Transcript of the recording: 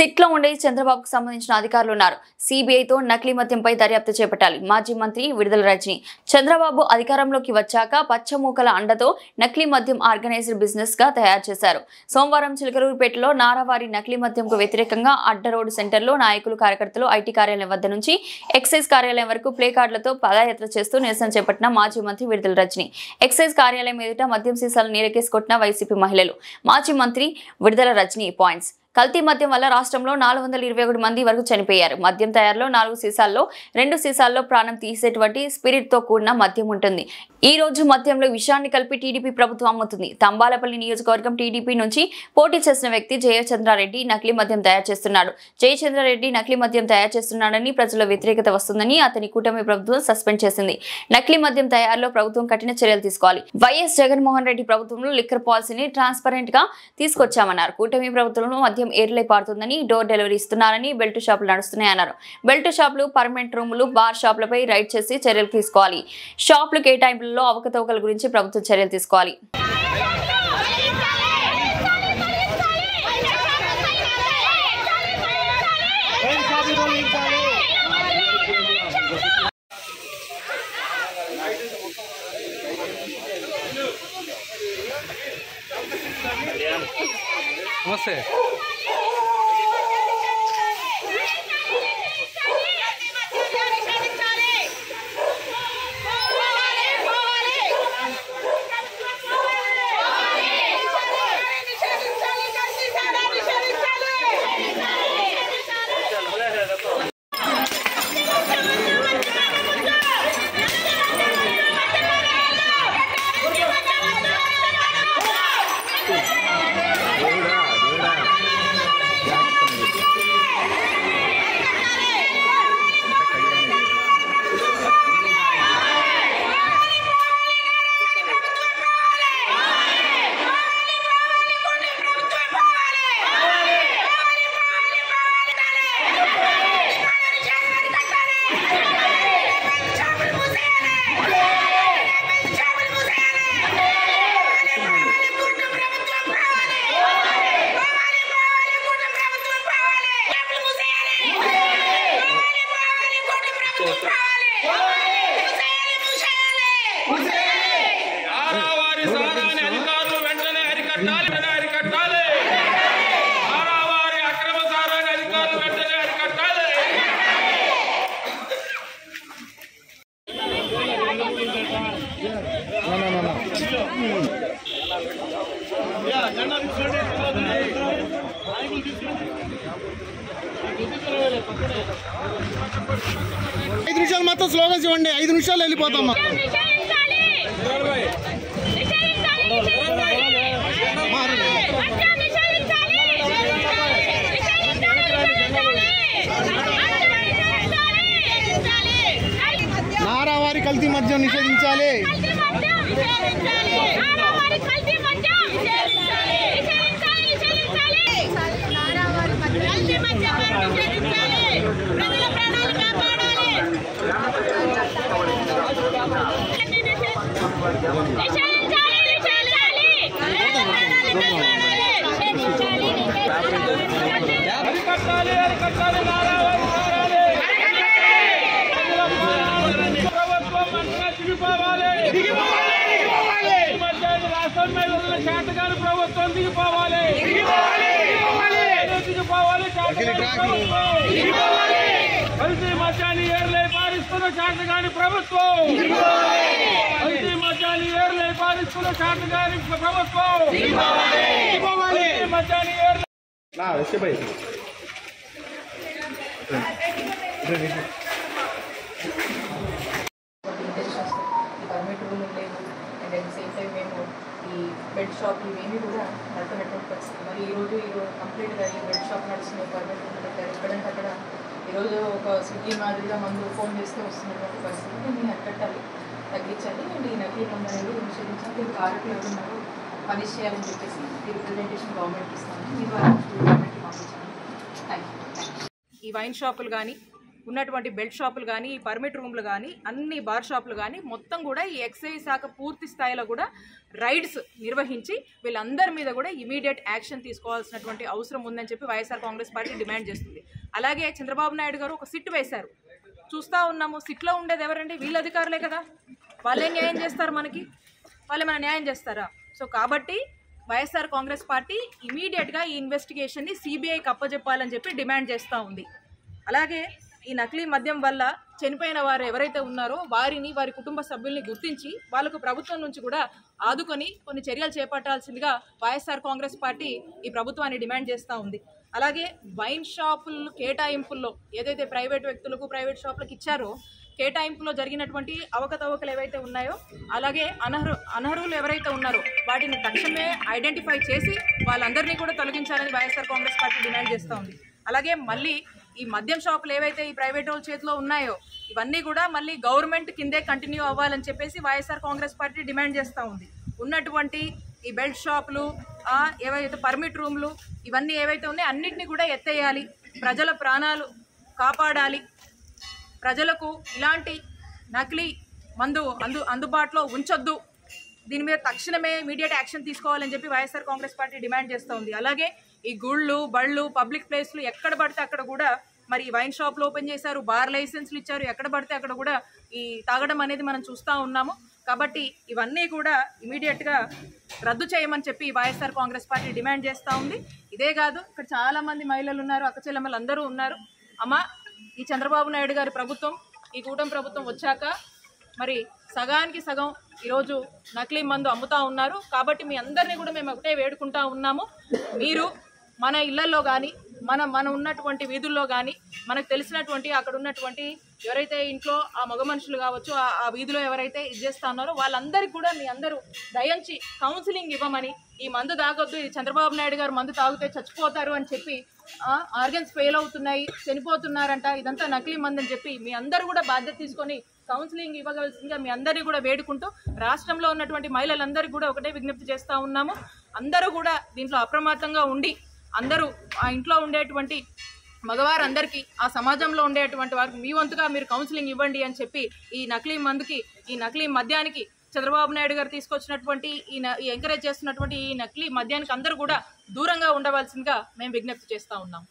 సిట్లో ఉండే చంద్రబాబుకు సంబంధించిన అధికారులు ఉన్నారు. సిబిఐతో నకిలీ మద్యంపై దర్యాప్తు చేపట్టాలి. మాజీ మంత్రి విడుదల రజని. చంద్రబాబు అధికారంలోకి వచ్చాక పచ్చమూకల అండతో నకిలీ మద్యం ఆర్గనైజ్డ్ బిజినెస్ గా తయారు చేశారు. సోమవారం చిలకలూరుపేటలో నారావారి నకిలీ మద్యంకు వ్యతిరేకంగా అడ్డ రోడ్డు సెంటర్లో నాయకులు, కార్యకర్తలు ఐటీ కార్యాలయం వద్ద నుంచి ఎక్సైజ్ కార్యాలయం వరకు ప్లే కార్డులతో పాదయాత్ర చేస్తూ నిరసన చేపట్టిన మాజీ మంత్రి విడుదల రజని. ఎక్సైజ్ కార్యాలయం ఎదుట మద్యం సీసాలు నీరకేసి కొట్టిన వైసీపీ మహిళలు. మాజీ మంత్రి విడుదల రజని పాయింట్స్. కల్తీ మద్యం వల్ల రాష్ట్రంలో 421 మంది వరకు చనిపోయారు. మద్యం తయారులో 4 సీసాల్లో 2 సీసాల్లో ప్రాణం తీసేటువంటి స్పిరిట్ తో కూడిన మద్యం ఉంటుంది. ఈ రోజు మద్యంలో విషాన్ని కలిపి టీడీపీ ప్రభుత్వం అమ్ముతుంది. తంబాలపల్లి నియోజకవర్గం టీడీపీ నుంచి పోటీ చేసిన వ్యక్తి జయచంద్రారెడ్డి నకిలీ మద్యం తయారు చేస్తున్నాడు. జయచంద్రారెడ్డి నకిలీ మద్యం తయారు చేస్తున్నాడని ప్రజల వ్యతిరేకత వస్తుందని అతని కూటమి ప్రభుత్వం సస్పెండ్ చేసింది. నకిలీ మద్యం తయారులో ప్రభుత్వం కఠిన చర్యలు తీసుకోవాలి. వైఎస్ జగన్మోహన్ రెడ్డి ప్రభుత్వంలో లిక్కర్ పాలసీని ట్రాన్స్పరెంట్ గా తీసుకొచ్చామన్నారు. కూటమి ప్రభుత్వంలో మద్యం ఏర్లై పారుతుందని, డోర్ డెలివరీ ఇస్తున్నారని, బెల్ట్ షాపులు నడుస్తున్నాయన్నారు. బెల్ట్ షాపులు, పర్మనెంట్ రూములు, బార్ షాపులపై రైడ్ చేసి చర్యలు తీసుకోవాలి. షాపులు కేటాయింపులలో అవకతవకల గురించి ప్రభుత్వం చర్యలు తీసుకోవాలి. నమస్తే. ఐదు నిమిషాలు మాత్రం స్లోగన్స్ ఇవ్వండి. 5 నిమిషాలు వెళ్ళిపోతాం. నారావారి కల్తీ మద్యం నిషేధించాలి. కల్తీ మద్యాన్ని ఏర్లై పారిస్తున్న శాతగాని ప్రభుత్వం, కల్తీ మద్యాన్ని ఏర్లై పారిస్తున్న శాతగాని ప్రభుత్వం, మద్యాన్ని ఏర్లై పర్మిట్ రూమ్ లేవు. And at the same time మేము ఈ బెడ్ షాప్ ఇవేమీ కూడా నడపనటువంటి పరిస్థితి. మరి ఈరోజు కంప్లీట్గా ఈ బెడ్ షాప్ నడుస్తున్నాయి, పర్మిట్ రూమ్ పెట్టారు. ఎక్కడంటే అక్కడ ఈరోజు ఒక స్విగ్గీ మాదిరిగా మందు ఫోన్ చేస్తే వస్తున్నటువంటి పరిస్థితి. దీన్ని అరికట్టాలి, తగ్గించాలి. అండ్ ఈ నకిలీ మందు అనేది నిషేధించాలి. దీనికి కారకులు ఎవరున్నారో పనిష్ చేయాలని చెప్పేసి ఈ రిప్రజెంటేషన్ గవర్నమెంట్కి ఇస్తాను. మీ ద్వారా గవర్నమెంట్కి పంపించాను. Thank you. ఈ వైన్ షాపులు కానీ ఉన్నటువంటి బెల్ట్ షాపులు కానీ ఈ పర్మిట్ రూమ్లు కానీ అన్ని బార్ షాపులు కానీ మొత్తం కూడా ఈ ఎక్సైజ్ శాఖ పూర్తి స్థాయిలో కూడా రైడ్స్ నిర్వహించి వీళ్ళందరి మీద కూడా ఇమీడియట్ యాక్షన్ తీసుకోవాల్సినటువంటి అవసరం ఉందని చెప్పి వైఎస్ఆర్ కాంగ్రెస్ పార్టీ డిమాండ్ చేస్తుంది. అలాగే చంద్రబాబు నాయుడు గారు ఒక సిట్ వేశారు, చూస్తూ ఉన్నాము. సిట్లో ఉండేది ఎవరండి? వీళ్ళ అధికారులే కదా. వాళ్ళే న్యాయం చేస్తారు మనకి, వాళ్ళే మన న్యాయం చేస్తారా? సో కాబట్టి వైఎస్ఆర్ కాంగ్రెస్ పార్టీ ఇమీడియట్గా ఈ ఇన్వెస్టిగేషన్ని సిబిఐకి అప్పచెప్పాలని చెప్పి డిమాండ్ చేస్తూ ఉంది. అలాగే ఈ నకిలీ మద్యం వల్ల చనిపోయిన వారు ఎవరైతే ఉన్నారో వారిని, వారి కుటుంబ సభ్యుల్ని గుర్తించి వాళ్ళకు ప్రభుత్వం నుంచి కూడా ఆదుకొని కొన్ని చర్యలు చేపట్టాల్సిందిగా వైఎస్ఆర్ కాంగ్రెస్ పార్టీ ఈ ప్రభుత్వాన్ని డిమాండ్ చేస్తూ ఉంది. అలాగే వైన్ షాపులు కేటాయింపుల్లో ఏదైతే ప్రైవేట్ వ్యక్తులకు ప్రైవేట్ షాపులకు ఇచ్చారో కేటాయింపులో జరిగినటువంటి అవకతవకలు ఏవైతే ఉన్నాయో, అలాగే అనర్హులు ఎవరైతే ఉన్నారో వాటిని తక్షణమే ఐడెంటిఫై చేసి వాళ్ళందరినీ కూడా తొలగించాలని వైఎస్ఆర్ కాంగ్రెస్ పార్టీ డిమాండ్ చేస్తూ ఉంది. అలాగే మళ్ళీ ఈ మద్యం షాపులు ఏవైతే ఈ ప్రైవేట్ వాళ్ళ చేతిలో ఉన్నాయో ఇవన్నీ కూడా మళ్ళీ గవర్నమెంట్ కిందే కంటిన్యూ అవ్వాలని చెప్పేసి వైఎస్ఆర్ కాంగ్రెస్ పార్టీ డిమాండ్ చేస్తూ ఉంది. ఉన్నటువంటి ఈ బెల్ట్ షాపులు, ఏవైతే పర్మిట్ రూమ్లు ఇవన్నీ ఏవైతే ఉన్నాయో అన్నిటినీ కూడా ఎత్తేయాలి, ప్రజల ప్రాణాలు కాపాడాలి, ప్రజలకు ఇలాంటి నకిలీ మందు అందుబాటులో ఉంచొద్దు, దీని మీద తక్షణమే ఇమీడియట్ యాక్షన్ తీసుకోవాలని చెప్పి వైఎస్ఆర్ కాంగ్రెస్ పార్టీ డిమాండ్ చేస్తూ ఉంది. అలాగే ఈ గుళ్ళు, బళ్ళు, పబ్లిక్ ప్లేస్లు ఎక్కడ పడితే అక్కడ కూడా మరి వైన్ షాప్లు ఓపెన్ చేశారు, బార్ లైసెన్స్లు ఇచ్చారు, ఎక్కడ పడితే అక్కడ కూడా ఈ తాగడం అనేది మనం చూస్తూ ఉన్నాము. కాబట్టి ఇవన్నీ కూడా ఇమీడియట్గా రద్దు చేయమని చెప్పి వైఎస్ఆర్ కాంగ్రెస్ పార్టీ డిమాండ్ చేస్తూ ఉంది. ఇదే కాదు, ఇక్కడ చాలామంది మహిళలు ఉన్నారు, అక్క చెల్లెమ్మలు అందరూ ఉన్నారు. అమ్మ, ఈ చంద్రబాబు నాయుడు గారి ప్రభుత్వం, ఈ కూటమి ప్రభుత్వం వచ్చాక మరి సగానికి సగం ఈరోజు నకిలీ మందు అమ్ముతూ ఉన్నారు. కాబట్టి మీ అందరినీ కూడా మేము ఒకటే వేడుకుంటా ఉన్నాము, మీరు మన ఇళ్లలో కానీ మన ఉన్నటువంటి వీధుల్లో కానీ మనకు తెలిసినటువంటి అక్కడ ఉన్నటువంటి ఎవరైతే ఇంట్లో ఆ మగ మనుషులు కావచ్చు, ఆ వీధిలో ఎవరైతే ఇది చేస్తా ఉన్నారో వాళ్ళందరికీ కూడా మీ అందరూ దయించి కౌన్సిలింగ్ ఇవ్వమని, ఈ మందు తాగొద్దు, ఇది చంద్రబాబు నాయుడు గారు మందు తాగితే చచ్చిపోతారు అని చెప్పి, ఆర్గన్స్ ఫెయిల్ అవుతున్నాయి, చనిపోతున్నారంట, ఇదంతా నకిలీ మందు అని చెప్పి మీ అందరూ కూడా బాధ్యత తీసుకొని కౌన్సిలింగ్ ఇవ్వగలసిందిగా మీ అందరినీ కూడా వేడుకుంటూ రాష్ట్రంలో ఉన్నటువంటి మహిళలందరికీ కూడా ఒకటే విజ్ఞప్తి చేస్తూ ఉన్నాము. అందరూ కూడా దీంట్లో అప్రమత్తంగా ఉండి అందరూ ఆ ఇంట్లో ఉండేటువంటి మగవారందరికీ, ఆ సమాజంలో ఉండేటువంటి వారికి మీ వంతుగా మీరు కౌన్సిలింగ్ ఇవ్వండి అని చెప్పి ఈ నకిలీ మందుకి, ఈ నకిలీ మద్యానికి, చంద్రబాబు నాయుడు గారు తీసుకొచ్చినటువంటి ఈ ఎంకరేజ్ చేస్తున్నటువంటి ఈ నకిలీ మద్యానికి అందరూ కూడా దూరంగా ఉండవలసిందిగా మేము విజ్ఞప్తి చేస్తూ ఉన్నాం.